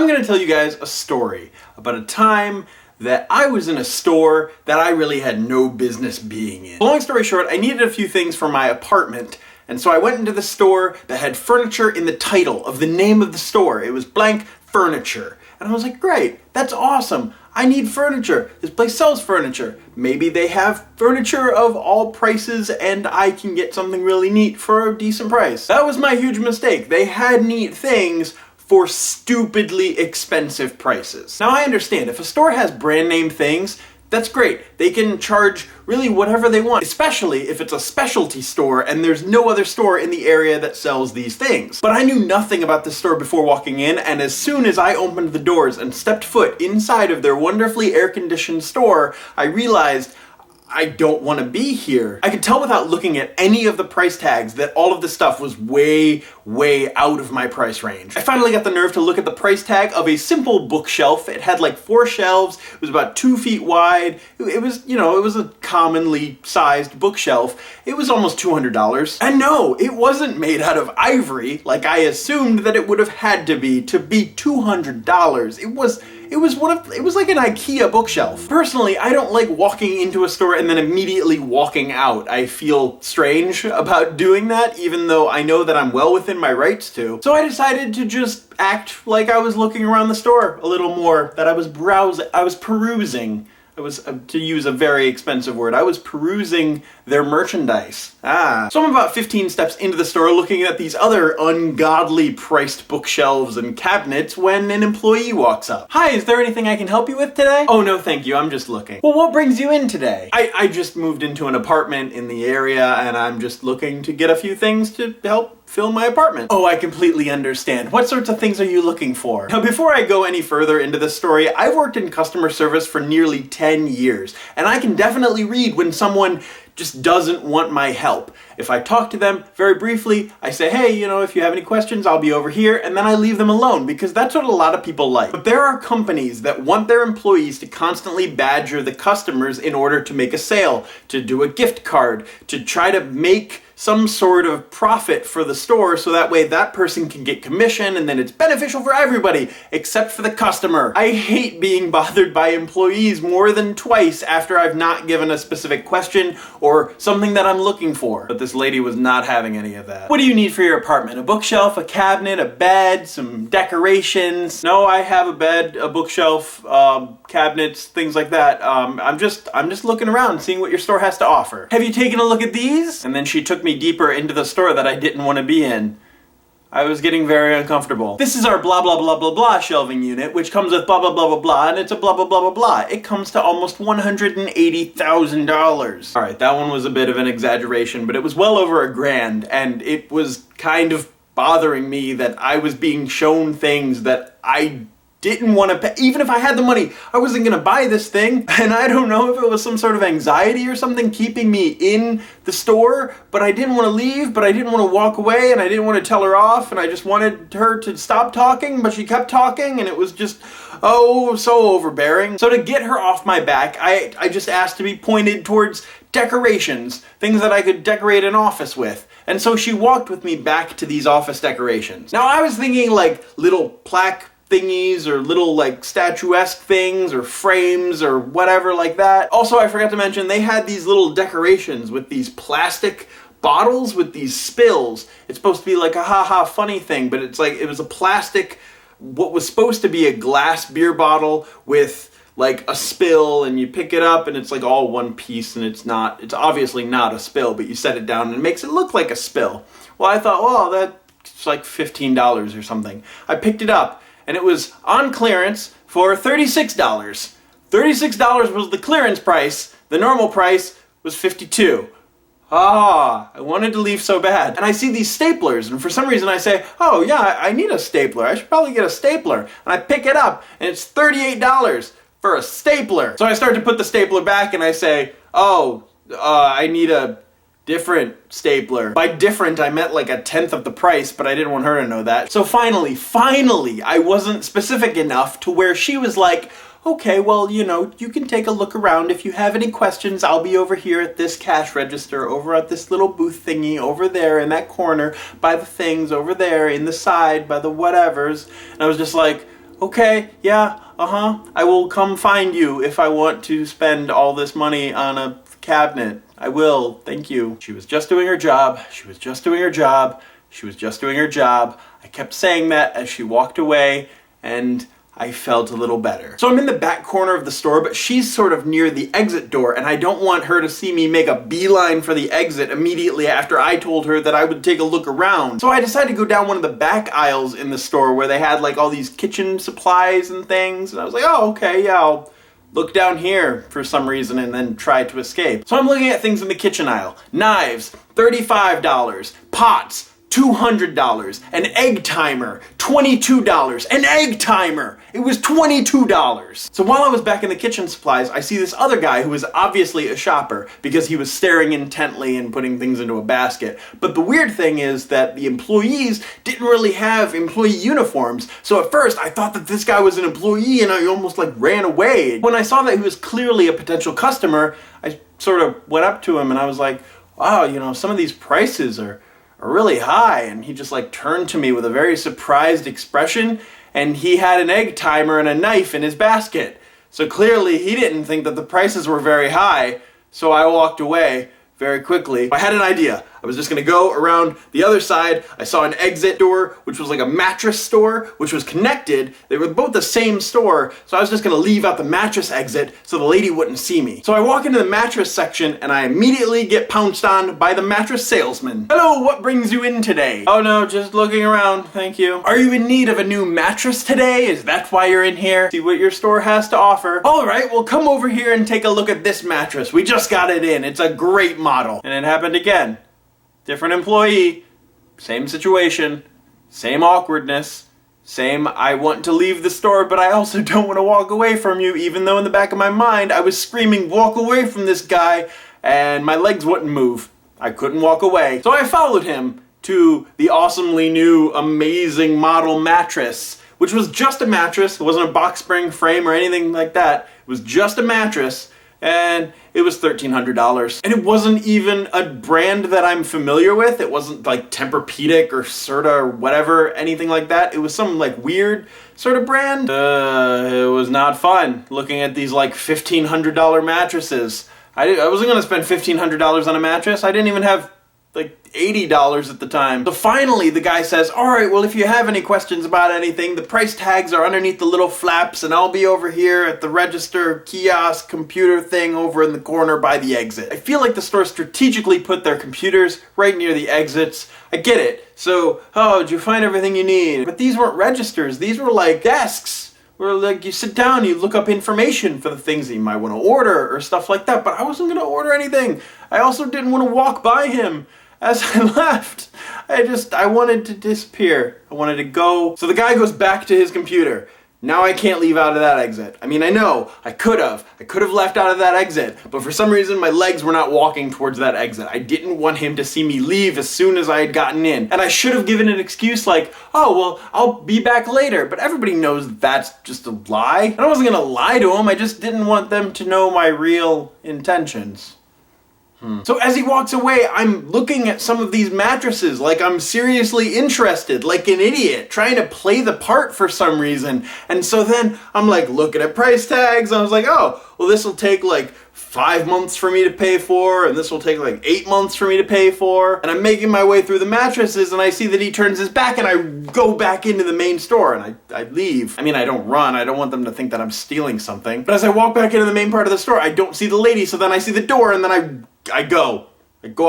I'm gonna tell you guys a story about a time that I was in a store that I really had no business being in. Long story short, I needed a few things for my apartment, and so I went into the store that had furniture in the title of the name of the store. It was blank furniture. And I was like, great, that's awesome. I need furniture. This place sells furniture. Maybe they have furniture of all prices and I can get something really neat for a decent price. That was my huge mistake. They had neat things for stupidly expensive prices. Now I understand, if a store has brand name things, that's great. They can charge really whatever they want, especially if it's a specialty store and there's no other store in the area that sells these things. But I knew nothing about this store before walking in, and as soon as I opened the doors and stepped foot inside of their wonderfully air-conditioned store, I realized I don't want to be here. I could tell without looking at any of the price tags that all of this stuff was way out of my price range. I finally got the nerve to look at the price tag of a simple bookshelf. It had like 4 shelves. It was about 2 feet wide. It was, you know, it was a commonly sized bookshelf. It was almost $200. And no, it wasn't made out of ivory like I assumed that it would have had to be $200. It was like an IKEA bookshelf. Personally, I don't like walking into a store and then immediately walking out. I feel strange about doing that, even though I know that I'm well within my rights to. So I decided to just act like I was looking around the store a little more, that I was perusing. To use a very expensive word, I was perusing their merchandise. So I'm about 15 steps into the store looking at these other ungodly priced bookshelves and cabinets when an employee walks up. Hi, is there anything I can help you with today? Oh no, thank you, I'm just looking. Well, what brings you in today? I just moved into an apartment in the area and I'm just looking to get a few things to help fill my apartment. Oh, I completely understand. What sorts of things are you looking for? Now, before I go any further into this story, I've worked in customer service for nearly 10 years, and I can definitely read when someone just doesn't want my help. If I talk to them very briefly, I say, hey, you know, if you have any questions, I'll be over here, and then I leave them alone, because that's what a lot of people like. But there are companies that want their employees to constantly badger the customers in order to make a sale, to do a gift card, to try to make some sort of profit for the store so that way that person can get commission and then it's beneficial for everybody except for the customer. I hate being bothered by employees more than twice after I've not given a specific question or something that I'm looking for. But this lady was not having any of that. What do you need for your apartment? A bookshelf, a cabinet, a bed, some decorations? No, I have a bed, a bookshelf, cabinets, things like that. I'm just looking around, seeing what your store has to offer. Have you taken a look at these? And then she took me deeper into the store that I didn't want to be in. I was getting very uncomfortable. This is our blah blah blah blah blah shelving unit, which comes with blah blah blah blah blah, and it's a blah blah blah blah blah. It comes to almost $180,000. Alright, that one was a bit of an exaggeration, but it was well over $1,000, and it was kind of bothering me that I was being shown things that I didn't want to pay. Even if I had the money, I wasn't gonna buy this thing. And I don't know if it was some sort of anxiety or something keeping me in the store, but I didn't want to leave, but I didn't want to walk away, and I didn't want to tell her off, and I just wanted her to stop talking, but she kept talking, and it was just, oh, so overbearing. So to get her off my back, I just asked to be pointed towards decorations, things that I could decorate an office with. And so she walked with me back to these office decorations. Now I was thinking like little plaque thingies or little like statuesque things or frames or whatever like that. Also, I forgot to mention they had these little decorations with these plastic bottles with these spills. It's supposed to be like a ha-ha funny thing, but it's like it was a plastic, what was supposed to be a glass beer bottle with like a spill, and you pick it up and it's like all one piece, and it's obviously not a spill, but you set it down and it makes it look like a spill. Well, I thought, well, that's like $15 or something. I picked it up and it was on clearance for $36. $36 was the clearance price. The normal price was $52. I wanted to leave so bad. And I see these staplers, and for some reason I say, oh yeah, I need a stapler. I should probably get a stapler. And I pick it up, and it's $38 for a stapler. So I start to put the stapler back, and I say, I need a different stapler. By different, I meant like 1/10 of the price, but I didn't want her to know that. So finally, I wasn't specific enough to where she was like, okay, well, you know, you can take a look around. If you have any questions, I'll be over here at this cash register, over at this little booth thingy, over there in that corner, by the things, over there in the side, by the whatevers. And I was just like, okay, yeah, I will come find you if I want to spend all this money on a cabinet. I will, thank you. She was just doing her job. She was just doing her job. She was just doing her job. I kept saying that as she walked away, and I felt a little better. So I'm in the back corner of the store, but she's sort of near the exit door, and I don't want her to see me make a beeline for the exit immediately after I told her that I would take a look around. So I decided to go down one of the back aisles in the store where they had like all these kitchen supplies and things, and I was like, oh, okay, yeah, I'll look down here for some reason and then try to escape. So I'm looking at things in the kitchen aisle. Knives, $35. Pots, $200. An egg timer, $22. An egg timer! It was $22. So while I was back in the kitchen supplies, I see this other guy who was obviously a shopper because he was staring intently and putting things into a basket. But the weird thing is that the employees didn't really have employee uniforms. So at first I thought that this guy was an employee and I almost like ran away. When I saw that he was clearly a potential customer, I sort of went up to him and I was like, wow, you know, some of these prices are really high. And he just like turned to me with a very surprised expression, and he had an egg timer and a knife in his basket. So clearly he didn't think that the prices were very high, so I walked away very quickly. I had an idea. I was just gonna go around the other side. I saw an exit door, which was like a mattress store, which was connected. They were both the same store, so I was just gonna leave out the mattress exit so the lady wouldn't see me. So I walk into the mattress section and I immediately get pounced on by the mattress salesman. Hello, what brings you in today? Oh no, just looking around, thank you. Are you in need of a new mattress today? Is that why you're in here? See what your store has to offer? All right, well come over here and take a look at this mattress. We just got it in. It's a great model. And it happened again. Different employee, same situation, same awkwardness, same I want to leave the store but I also don't want to walk away from you, even though in the back of my mind I was screaming walk away from this guy and my legs wouldn't move. I couldn't walk away. So I followed him to the awesomely new amazing model mattress, which was just a mattress. It wasn't a box spring frame or anything like that. It was just a mattress. And it was $1,300. And it wasn't even a brand that I'm familiar with. It wasn't like Tempur-Pedic or Serta or whatever, anything like that. It was some like weird sort of brand. It was not fun looking at these like $1,500 mattresses. I wasn't gonna spend $1,500 on a mattress. I didn't even have like $80 at the time. So finally the guy says, all right, well if you have any questions about anything, the price tags are underneath the little flaps and I'll be over here at the register kiosk computer thing over in the corner by the exit. I feel like the store strategically put their computers right near the exits. I get it. So, oh, did you find everything you need? But these weren't registers. These were like desks where like you sit down, you look up information for the things that you might want to order or stuff like that. But I wasn't gonna order anything. I also didn't want to walk by him. As I left, I wanted to disappear. I wanted to go. So the guy goes back to his computer. Now I can't leave out of that exit. I mean, I know, I could have left out of that exit, but for some reason my legs were not walking towards that exit. I didn't want him to see me leave as soon as I had gotten in. And I should have given an excuse like, oh, well, I'll be back later. But everybody knows that's just a lie. And I wasn't gonna lie to him, I just didn't want them to know my real intentions. So as he walks away, I'm looking at some of these mattresses like I'm seriously interested, like an idiot, trying to play the part for some reason. And so then I'm like looking at price tags, and I was like, oh, well this will take like 5 months for me to pay for, and this will take like 8 months for me to pay for. And I'm making my way through the mattresses and I see that he turns his back and I go back into the main store and I leave. I mean, I don't run, I don't want them to think that I'm stealing something. But as I walk back into the main part of the store, I don't see the lady, so then I see the door and then I go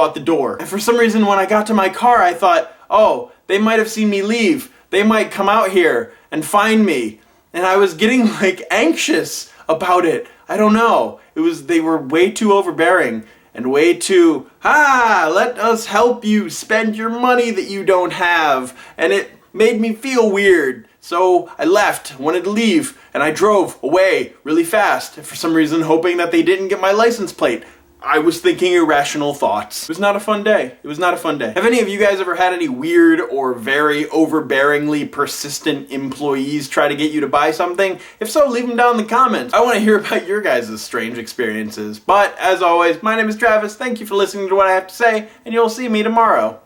out the door. And for some reason when I got to my car, I thought, oh, they might have seen me leave. They might come out here and find me. And I was getting like anxious about it. I don't know. They were way too overbearing and way too, let us help you spend your money that you don't have. And it made me feel weird. So I left, wanted to leave, and I drove away really fast for some reason, hoping that they didn't get my license plate. I was thinking irrational thoughts. It was not a fun day. It was not a fun day. Have any of you guys ever had any weird or very overbearingly persistent employees try to get you to buy something? If so, leave them down in the comments. I want to hear about your guys' strange experiences. But as always, my name is Travis. Thank you for listening to what I have to say, and you'll see me tomorrow.